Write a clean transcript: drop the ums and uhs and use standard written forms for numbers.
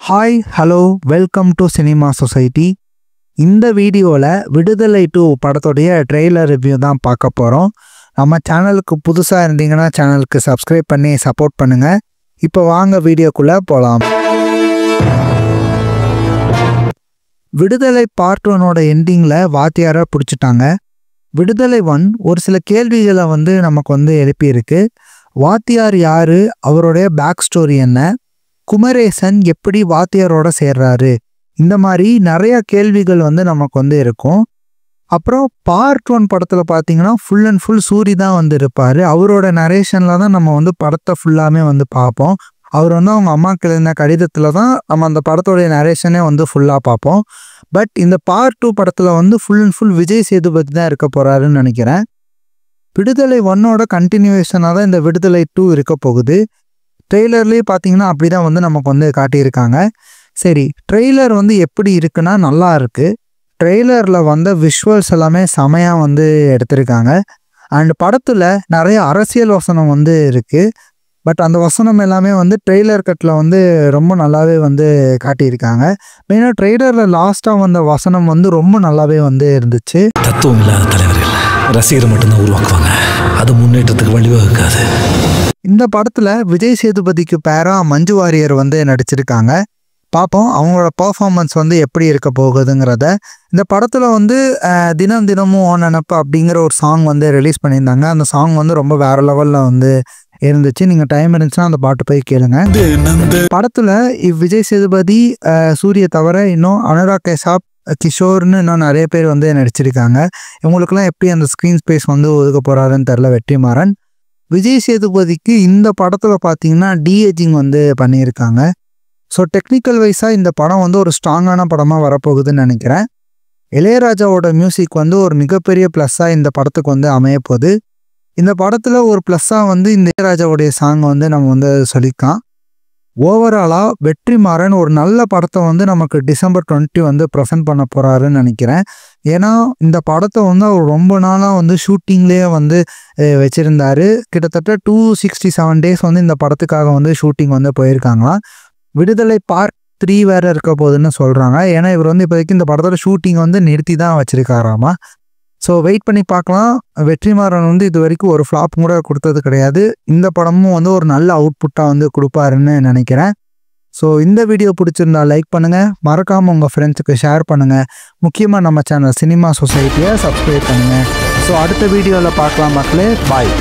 Hi hello welcome to cinema society. இந்த வீடியோவில் விடுதலை 2 படத்துடைய ட்ரெய்லர் ரிவ்யூ தான் பார்க்க போகிறோம். நம்ம சேனலுக்கு புதுசாக இருந்தீங்கன்னா சேனலுக்கு சப்ஸ்கிரைப் பண்ணி சப்போர்ட் பண்ணுங்கள். இப்போ வாங்க வீடியோக்குள்ளே போகலாம். விடுதலை பார்ட் 1ஓட எண்டிங்கில் வாத்தியாரை பிடிச்சிட்டாங்க. விடுதலை 1 ஒரு சில கேள்விகளை நமக்கு எழுப்பியிருக்கு. வாத்தியார் யார், அவருடைய பேக் ஸ்டோரி என்ன, குமரேசன் எப்படி வாத்தியாரோட சேர்றாரு, இந்த மாதிரி நிறைய கேள்விகள் நமக்கு இருக்கும். அப்புறம் பார்ட் 1 படத்தில் பார்த்தீங்கன்னா ஃபுல் அண்ட் ஃபுல் சூரி தான் இருப்பார். அவரோட நரேஷனில் தான் நம்ம படத்தை ஃபுல்லாமே பார்ப்போம். அவர் அவங்க அம்மாவுக்கு எழுதின கடிதத்தில் தான் நம்ம அந்த படத்தோடைய நரேஷனே ஃபுல்லாக பார்ப்போம். பட் இந்த பார்ட் 2 படத்தில் full and full Vijay Sethupathi தான் இருக்க போகிறாருன்னு நினைக்கிறேன். விடுதலை 1ஓட கண்டினியூவேஷனாக தான் இந்த விடுதலை 2 இருக்க போகுது. ட்ரெய்லர்லேயே பார்த்தீங்கன்னா அப்படி தான் நமக்கு காட்டியிருக்காங்க. சரி, ட்ரெய்லர் எப்படி இருக்குன்னா நல்லா இருக்குது. ட்ரெய்லரில் விஷுவல்ஸ் எல்லாமே செமையாக எடுத்திருக்காங்க. அண்ட் படத்தில் நிறைய அரசியல் வசனம் இருக்குது. பட் அந்த வசனம் எல்லாமே ட்ரெய்லர் கட்டில் ரொம்ப நல்லாவே காட்டியிருக்காங்க. மெயினாக ட்ரெய்லரில் லாஸ்ட்டாக வந்த வசனம் ரொம்ப நல்லாவே இருந்துச்சு. தத்துவம் இல்லாத தலைவர்கள் ரசிகரை மட்டும்தான் உருவாக்குவாங்க, அது முன்னேற்றத்துக்கு வழிவகுக்காது. இந்த படத்தில் விஜய் சேதுபதிக்கு பேராக மஞ்சு வாரியர் நடிச்சிருக்காங்க. பார்ப்போம் அவங்களோட பர்ஃபார்மன்ஸ் எப்படி இருக்க போகுதுங்கிறத. இந்த படத்தில் தினம் தினமும் ஓ நினப்பு அப்படிங்கிற ஒரு சாங் ரிலீஸ் பண்ணியிருந்தாங்க. அந்த சாங் ரொம்ப வேற லெவலில் இருந்துச்சு. நீங்கள் டைம் இருந்துச்சுன்னா அந்த பாட்டு போய் கேளுங்க. படத்தில் விஜய் சேதுபதி, சூரிய தவிர இன்னும் அனுராக் கஷ்யப், கிஷோர்னு இன்னும் நிறைய பேர் நடிச்சிருக்காங்க. இவங்களுக்குலாம் எப்படி அந்த ஸ்க்ரீன் ஸ்பேஸ் ஒதுக்க போகிறாருன்னு தெரில. வெற்றிமாறன். விஜய் சேதுபதிக்கு இந்த படத்தில் பார்த்தீங்கன்னா டிஏஜிங் பண்ணியிருக்காங்க. ஸோ டெக்னிக்கல் வைஸாக இந்த படம் ஒரு ஸ்ட்ராங்கான படமாக வரப்போகுதுன்னு நினைக்கிறேன். இளையராஜாவோட மியூசிக் ஒரு மிகப்பெரிய ப்ளஸ்ஸாக இந்த படத்துக்கு அமையப்போகுது. இந்த படத்தில் ஒரு ப்ளஸ்ஸாக இந்த இளையராஜாவுடைய சாங் நம்ம சொல்லிக்கலாம். ஓவராலாக வெற்றிமாறன் ஒரு நல்ல படத்தை நமக்கு December 20 ப்ரெசென்ட் பண்ண போகிறாருன்னு நினைக்கிறேன். ஏன்னா இந்த படத்தை அவர் ரொம்ப நாளாக ஷூட்டிங்லேயே வச்சுருந்தார். கிட்டத்தட்ட 267 டேஸ் இந்த படத்துக்காக ஷூட்டிங் போயிருக்காங்களாம். விடுதலை பார்ட் 3 வேறு இருக்க போகுதுன்னு சொல்கிறாங்க. ஏன்னா இவர் இப்போதைக்கு இந்த படத்தோட ஷூட்டிங் நிறுத்தி தான் வச்சுருக்காராமா. ஸோ வெயிட் பண்ணி பார்க்கலாம். வெற்றிமாறன் இது வரைக்கும் ஒரு ஃப்ளாப் கூட கொடுத்தது கிடையாது. இந்த படமும் ஒரு நல்ல அவுட்புட்டாக கொடுப்பாருன்னு நினைக்கிறேன். ஸோ இந்த வீடியோ பிடிச்சிருந்தா லைக் பண்ணுங்கள், மறக்காமல் உங்கள் ஃப்ரெண்ட்ஸுக்கு ஷேர் பண்ணுங்கள். முக்கியமாக நம்ம சேனல் சினிமா சொசைட்டியை சப்ஸ்கிரைப் பண்ணுங்கள். ஸோ அடுத்த வீடியோவில் பார்க்கலாம் மக்களே. பாய்.